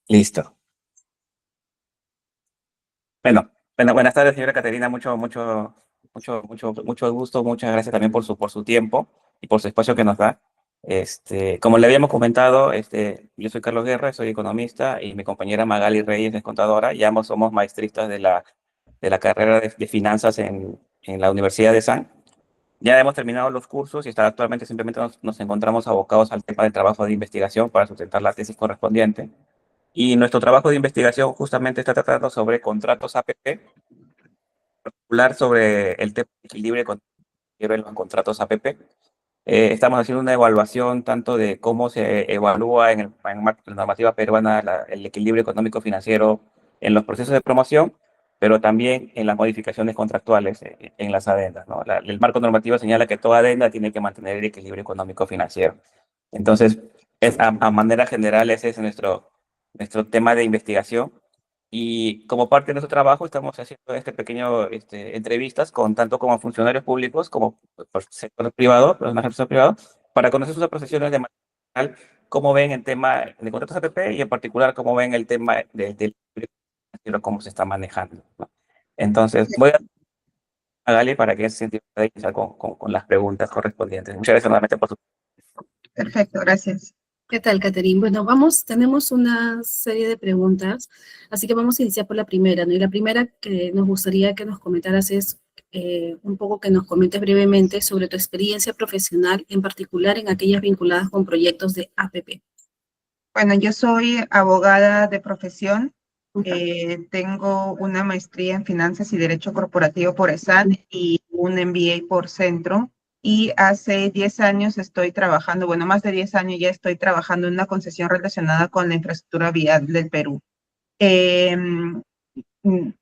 Listo. Buenas tardes, señora Caterina. Mucho gusto. Muchas gracias también por su tiempo y por su espacio que nos da. Como le habíamos comentado, yo soy Carlos Guerra, soy economista y mi compañera Magali Reyes es contadora y ambos somos maestristas de la carrera de finanzas en la Universidad de San. Ya hemos terminado los cursos y actualmente simplemente nos encontramos abocados al tema del trabajo de investigación para sustentar la tesis correspondiente. Y nuestro trabajo de investigación justamente está tratando sobre contratos APP, hablar sobre el tema de equilibrio en los contratos APP. Estamos haciendo una evaluación tanto de cómo se evalúa en marco de la normativa peruana el equilibrio económico-financiero en los procesos de promoción, pero también en las modificaciones contractuales en las adendas, ¿no? El marco normativo señala que toda adenda tiene que mantener el equilibrio económico-financiero. Entonces, a manera general, ese es nuestro tema de investigación. Y como parte de nuestro trabajo, estamos haciendo entrevistas con tanto como funcionarios públicos como por sector privado, personas del sector privado, para conocer sus apreciaciones de manera general, cómo ven el tema de contratos APP y en particular cómo ven el tema del cómo se está manejando, ¿no? Entonces, voy a Gali para que se pueda iniciar con las preguntas correspondientes. Muchas gracias nuevamente por su... Perfecto, gracias. ¿Qué tal, Catherine? Bueno, tenemos una serie de preguntas, así que vamos a iniciar por la primera, ¿no? Y la primera que nos gustaría que nos comentaras es un poco que nos comentes brevemente sobre tu experiencia profesional, en particular en aquellas vinculadas con proyectos de APP. Bueno, yo soy abogada de profesión. Tengo una maestría en Finanzas y Derecho Corporativo por ESAD y un MBA por Centro. Y hace 10 años estoy trabajando, bueno, más de 10 años ya estoy trabajando en una concesión relacionada con la infraestructura vial del Perú. En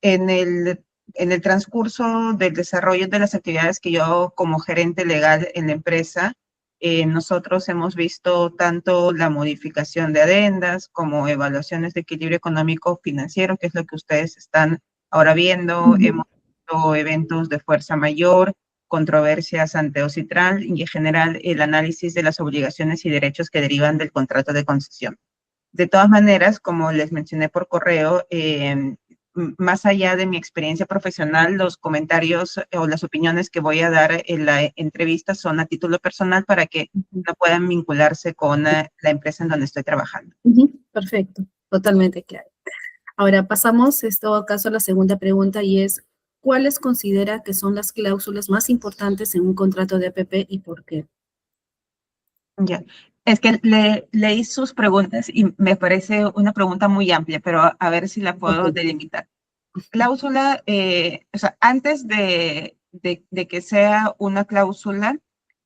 el transcurso del desarrollo de las actividades que yo como gerente legal en la empresa, nosotros hemos visto tanto la modificación de adendas como evaluaciones de equilibrio económico financiero, que es lo que ustedes están ahora viendo. Hemos visto eventos de fuerza mayor, controversias ante OCITRAL y en general el análisis de las obligaciones y derechos que derivan del contrato de concesión. De todas maneras, como les mencioné por correo, más allá de mi experiencia profesional, los comentarios o las opiniones que voy a dar en la entrevista son a título personal para que no puedan vincularse con la empresa en donde estoy trabajando. Perfecto, totalmente claro. Ahora pasamos, en todo caso, a la segunda pregunta y es, ¿cuáles considera que son las cláusulas más importantes en un contrato de APP y por qué? Ya, es que leí sus preguntas y me parece una pregunta muy amplia, pero a ver si la puedo delimitar. Cláusula, o sea, antes de que sea una cláusula,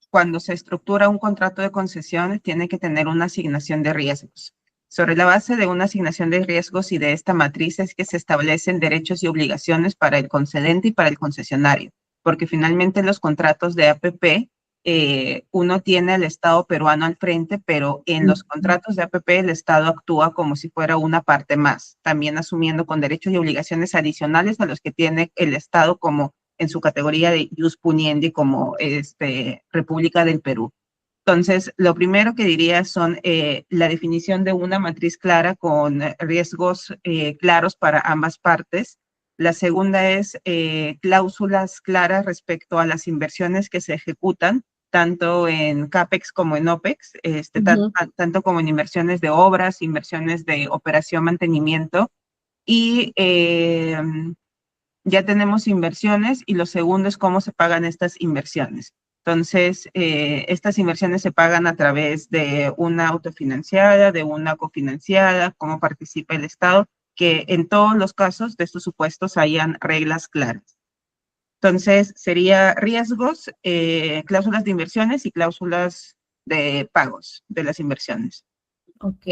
cuando se estructura un contrato de concesión, tiene que tener una asignación de riesgos. Sobre la base de una asignación de riesgos y de esta matriz es que se establecen derechos y obligaciones para el concedente y para el concesionario, porque finalmente los contratos de APP, uno tiene al Estado peruano al frente, pero en los contratos de APP el Estado actúa como si fuera una parte más, también asumiendo con derechos y obligaciones adicionales a los que tiene el Estado como en su categoría de jus puniendi como República del Perú. Entonces, lo primero que diría son la definición de una matriz clara con riesgos claros para ambas partes. La segunda es cláusulas claras respecto a las inversiones que se ejecutan, tanto en CAPEX como en OPEX, tanto como en inversiones de obras, inversiones de operación, mantenimiento. Y ya tenemos inversiones y lo segundo es cómo se pagan estas inversiones. Entonces, estas inversiones se pagan a través de una autofinanciada, de una cofinanciada, cómo participa el Estado, que en todos los casos de estos supuestos hayan reglas claras. Entonces, sería riesgos, cláusulas de inversiones y cláusulas de pagos de las inversiones. Ok.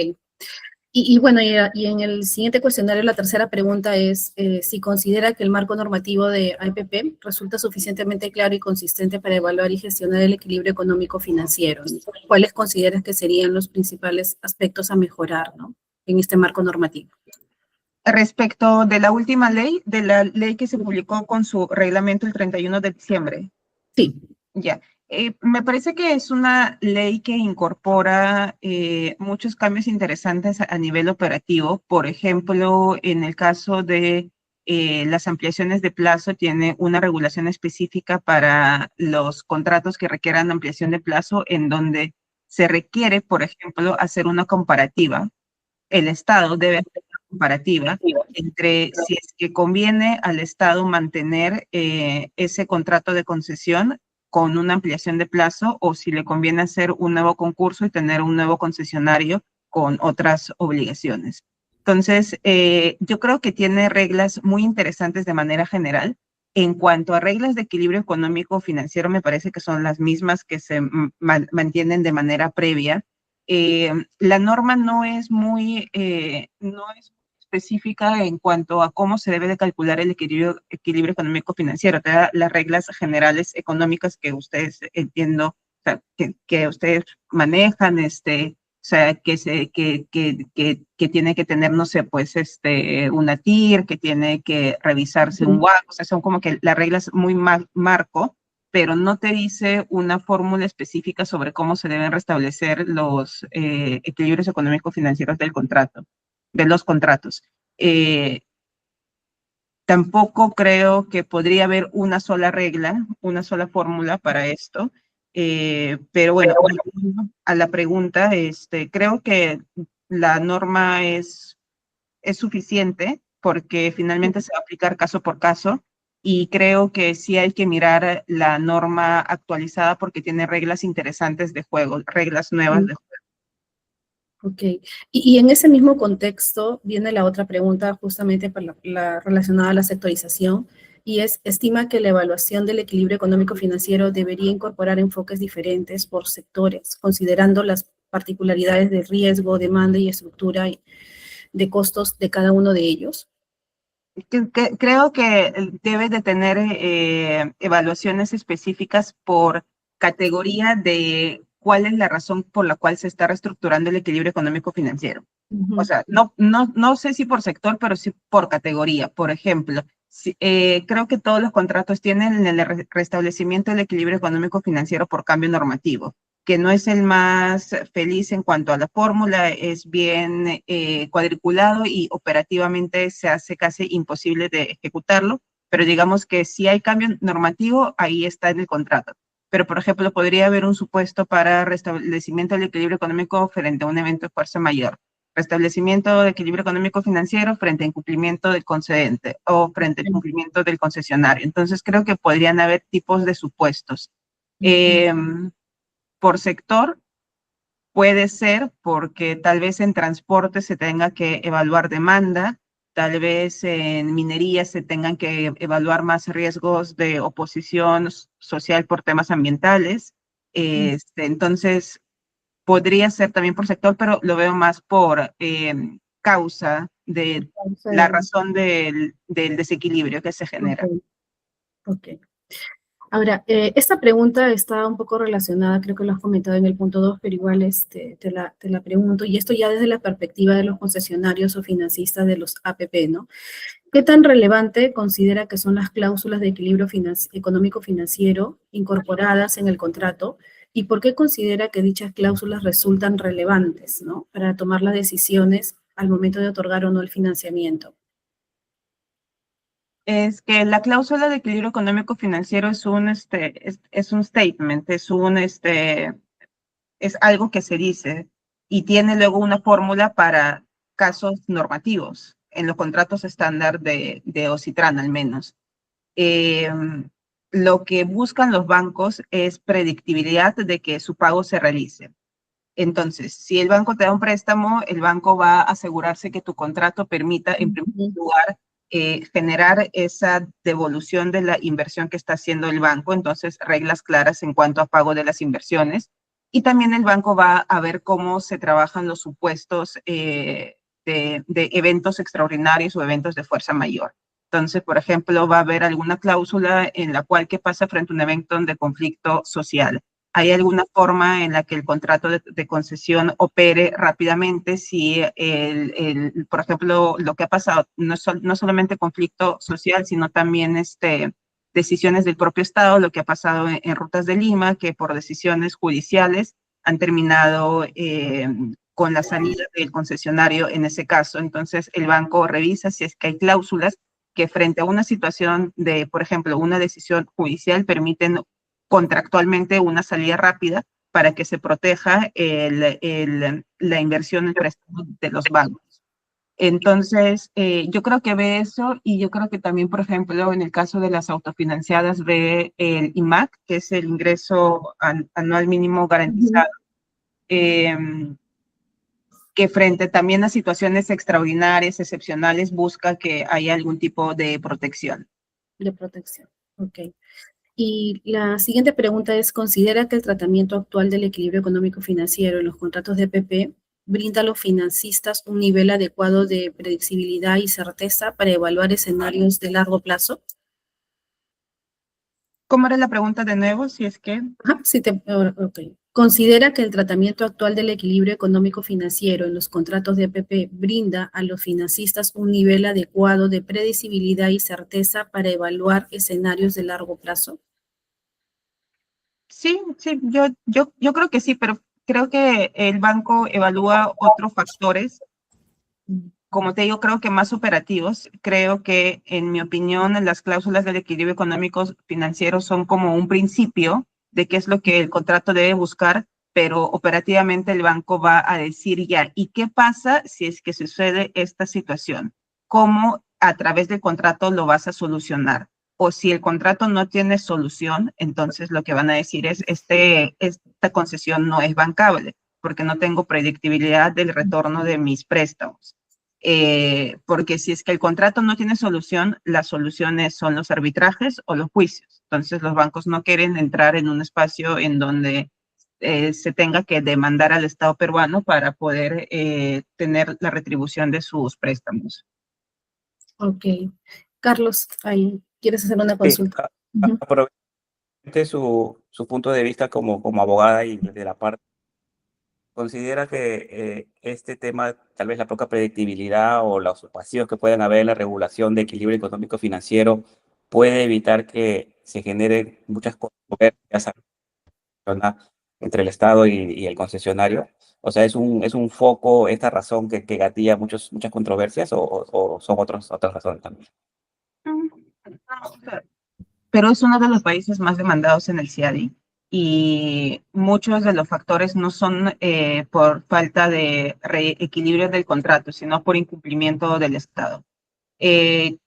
Bueno, y en el siguiente cuestionario, la tercera pregunta es si considera que el marco normativo de APP resulta suficientemente claro y consistente para evaluar y gestionar el equilibrio económico-financiero, ¿no? ¿Cuáles consideras que serían los principales aspectos a mejorar, ¿no?, en este marco normativo? Respecto de la última ley, de la ley que se publicó con su reglamento el 31 de diciembre. Sí. Ya. Me parece que es una ley que incorpora muchos cambios interesantes a nivel operativo. Por ejemplo, en el caso de las ampliaciones de plazo, tiene una regulación específica para los contratos que requieran ampliación de plazo, en donde se requiere, por ejemplo, hacer una comparativa. El Estado debe hacer una comparativa entre si es que conviene al Estado mantener ese contrato de concesión con una ampliación de plazo o si le conviene hacer un nuevo concurso y tener un nuevo concesionario con otras obligaciones. Entonces, yo creo que tiene reglas muy interesantes de manera general. En cuanto a reglas de equilibrio económico financiero, me parece que son las mismas que se mantienen de manera previa. La norma no es muy específica en cuanto a cómo se debe de calcular el equilibrio económico financiero. Te da las reglas generales económicas que ustedes entiendo, o sea, que ustedes manejan, o sea, que tiene que tener, no sé, pues, una TIR, que tiene que revisarse un WACC, o sea, son como que las reglas muy marco, pero no te dice una fórmula específica sobre cómo se deben restablecer los equilibrios económico-financieros del contrato, de los contratos. Tampoco creo que podría haber una sola regla, una sola fórmula para esto, pero bueno, a la pregunta, creo que la norma es suficiente porque finalmente se va a aplicar caso por caso y creo que sí hay que mirar la norma actualizada porque tiene reglas interesantes de juego, reglas nuevas de juego. Ok. Y en ese mismo contexto viene la otra pregunta justamente para relacionada a la sectorización y estima que la evaluación del equilibrio económico-financiero debería incorporar enfoques diferentes por sectores, considerando las particularidades de riesgo, demanda y estructura de costos de cada uno de ellos. Creo que debe de tener evaluaciones específicas por categoría de cuál es la razón por la cual se está reestructurando el equilibrio económico financiero. O sea, no sé si por sector, pero sí por categoría. Por ejemplo, creo que todos los contratos tienen el restablecimiento del equilibrio económico financiero por cambio normativo, que no es el más feliz en cuanto a la fórmula, es bien cuadriculado y operativamente se hace casi imposible de ejecutarlo, pero digamos que si hay cambio normativo, ahí está en el contrato. Pero, por ejemplo, podría haber un supuesto para restablecimiento del equilibrio económico frente a un evento de fuerza mayor, restablecimiento de equilibrio económico financiero frente a incumplimiento del concedente o frente al cumplimiento del concesionario. Entonces, creo que podrían haber tipos de supuestos. Por sector, puede ser porque tal vez en transporte se tenga que evaluar demanda, tal vez en minería se tengan que evaluar más riesgos de oposición social por temas ambientales. Entonces, podría ser también por sector, pero lo veo más por causa de la razón del desequilibrio que se genera. Ok. Ahora, esta pregunta está un poco relacionada, creo que lo has comentado en el punto 2, pero igual te la pregunto, y esto ya desde la perspectiva de los concesionarios o financistas de los APP, ¿no? ¿Qué tan relevante considera que son las cláusulas de equilibrio económico-financiero incorporadas en el contrato y por qué considera que dichas cláusulas resultan relevantes, ¿no? Para tomar las decisiones al momento de otorgar o no el financiamiento? Es que la cláusula de equilibrio económico financiero es un statement, es algo que se dice y tiene luego una fórmula para casos normativos en los contratos estándar de OCITRAN al menos. Lo que buscan los bancos es predictibilidad de que su pago se realice. Entonces, si el banco te da un préstamo, el banco va a asegurarse que tu contrato permita, en primer lugar, generar esa devolución de la inversión que está haciendo el banco, entonces reglas claras en cuanto a pago de las inversiones. Y también el banco va a ver cómo se trabajan los supuestos de eventos extraordinarios o eventos de fuerza mayor. Entonces, por ejemplo, va a haber alguna cláusula en la cual, ¿qué pasa frente a un evento de conflicto social? ¿Hay alguna forma en la que el contrato de concesión opere rápidamente si, por ejemplo, lo que ha pasado no solamente conflicto social, sino también decisiones del propio Estado, lo que ha pasado en Rutas de Lima, que por decisiones judiciales han terminado con la salida del concesionario en ese caso. Entonces, el banco revisa si es que hay cláusulas que frente a una situación de, por ejemplo, una decisión judicial, permiten contractualmente una salida rápida para que se proteja la inversión en préstamos de los bancos. Entonces, yo creo que ve eso y yo creo que también, por ejemplo, en el caso de las autofinanciadas, ve el IMAC, que es el ingreso anual mínimo garantizado, que frente también a situaciones extraordinarias, excepcionales, busca que haya algún tipo de protección. De protección, ok. Y la siguiente pregunta es, ¿considera que el tratamiento actual del equilibrio económico-financiero en los contratos de EPP brinda a los financistas un nivel adecuado de predictibilidad y certeza para evaluar escenarios de largo plazo? ¿Cómo era la pregunta de nuevo? Si es que... Sí, ok. ¿Considera que el tratamiento actual del equilibrio económico-financiero en los contratos de EPP brinda a los financistas un nivel adecuado de predecibilidad y certeza para evaluar escenarios de largo plazo? Sí, yo creo que sí, pero creo que el banco evalúa otros factores, como te digo, creo que más operativos. Creo que, en mi opinión, las cláusulas del equilibrio económico financiero son como un principio de qué es lo que el contrato debe buscar, pero operativamente el banco va a decir ya, ¿y qué pasa si es que sucede esta situación? ¿Cómo a través del contrato lo vas a solucionar? O si el contrato no tiene solución, entonces lo que van a decir es, esta concesión no es bancable, porque no tengo predictibilidad del retorno de mis préstamos. Porque si es que el contrato no tiene solución, las soluciones son los arbitrajes o los juicios. Entonces, los bancos no quieren entrar en un espacio en donde se tenga que demandar al Estado peruano para poder tener la retribución de sus préstamos. Ok. Carlos, ahí, ¿quieres hacer una Sí, consulta? aproveche su punto de vista como abogada y de la parte. ¿Considera que este tema, tal vez la poca predictibilidad o los vacíos que puedan haber en la regulación de equilibrio económico-financiero, puede evitar que se generen muchas controversias entre el Estado y el concesionario? O sea, ¿es un foco, esta razón que gatilla muchas controversias o son otras razones también? Perú es uno de los países más demandados en el CIADI y muchos de los factores no son por falta de reequilibrio del contrato, sino por incumplimiento del Estado.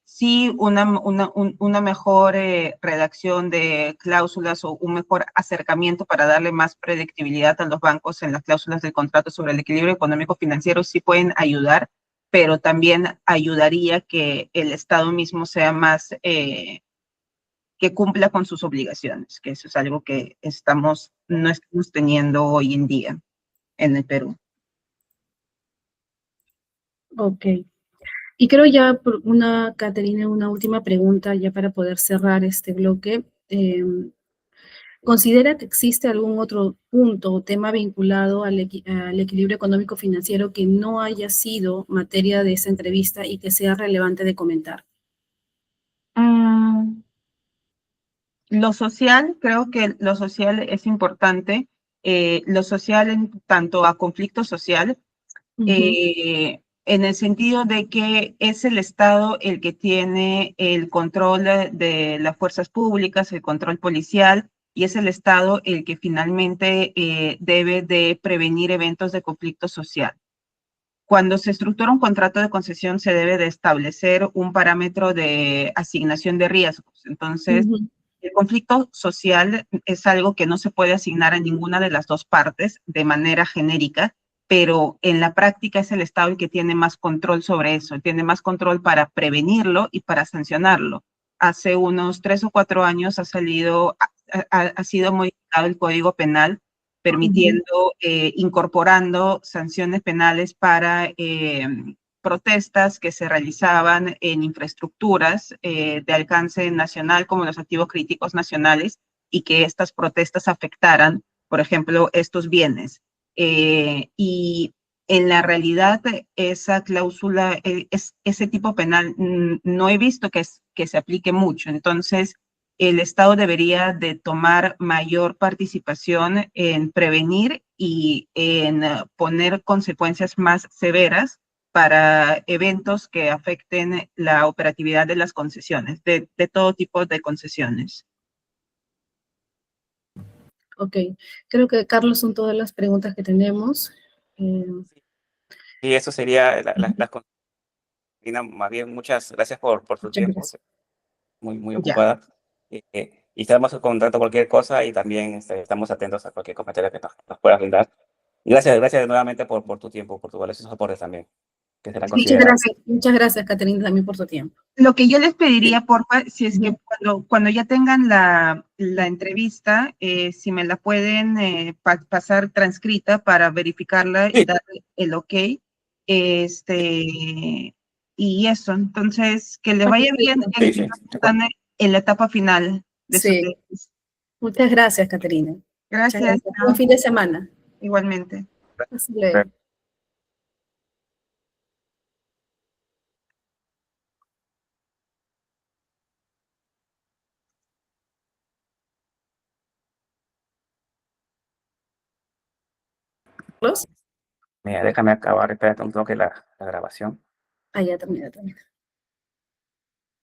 Sí, una mejor redacción de cláusulas o un mejor acercamiento para darle más predictibilidad a los bancos en las cláusulas del contrato sobre el equilibrio económico-financiero sí pueden ayudar, pero también ayudaría que el Estado mismo sea más, que cumpla con sus obligaciones, que eso es algo que no estamos teniendo hoy en día en el Perú. Ok. Y creo ya, Caterina, una última pregunta ya para poder cerrar este bloque. ¿Considera que existe algún otro punto o tema vinculado al equilibrio económico-financiero que no haya sido materia de esa entrevista y que sea relevante de comentar? Lo social, creo que lo social es importante. Lo social en tanto a conflicto social, en el sentido de que es el Estado el que tiene el control de las fuerzas públicas, el control policial, y es el Estado el que finalmente debe de prevenir eventos de conflicto social. Cuando se estructura un contrato de concesión, se debe de establecer un parámetro de asignación de riesgos. Entonces, el conflicto social es algo que no se puede asignar a ninguna de las dos partes de manera genérica, pero en la práctica es el Estado el que tiene más control sobre eso, tiene más control para prevenirlo y para sancionarlo. Hace unos 3 o 4 años ha sido modificado el Código Penal, permitiendo, incorporando sanciones penales para protestas que se realizaban en infraestructuras de alcance nacional como los activos críticos nacionales y que estas protestas afectaran, por ejemplo, estos bienes. Y en la realidad, esa cláusula, ese tipo penal, no he visto que se aplique mucho. Entonces, el Estado debería de tomar mayor participación en prevenir y en poner consecuencias más severas para eventos que afecten la operatividad de las concesiones, de todo tipo de concesiones. Ok, creo que, Carlos, son todas las preguntas que tenemos. Y eso sería las Lina, más bien, muchas gracias por su Muchas tiempo, gracias. muy Ya. ocupada. Y estamos en contacto cualquier cosa y también estamos atentos a cualquier comentario que nos puedas brindar. Y gracias nuevamente por tu tiempo, por tu valioso soporte también, que será considerado. Muchas gracias, Caterina, también por tu tiempo. Lo que yo les pediría, Sí. porfa, si es que cuando ya tengan la entrevista, si me la pueden pasar transcrita para verificarla y Sí. darle el ok. Y eso, entonces, que le vaya bien Sí, sí. están en la etapa final de su Sí, tesis. muchas gracias, Caterina. Muchas Gracias, gracias. Buen fin de semana. igualmente. Hasta luego. Carlos. Mira, déjame acabar, espérate un toque la grabación. Ah, ya terminé también.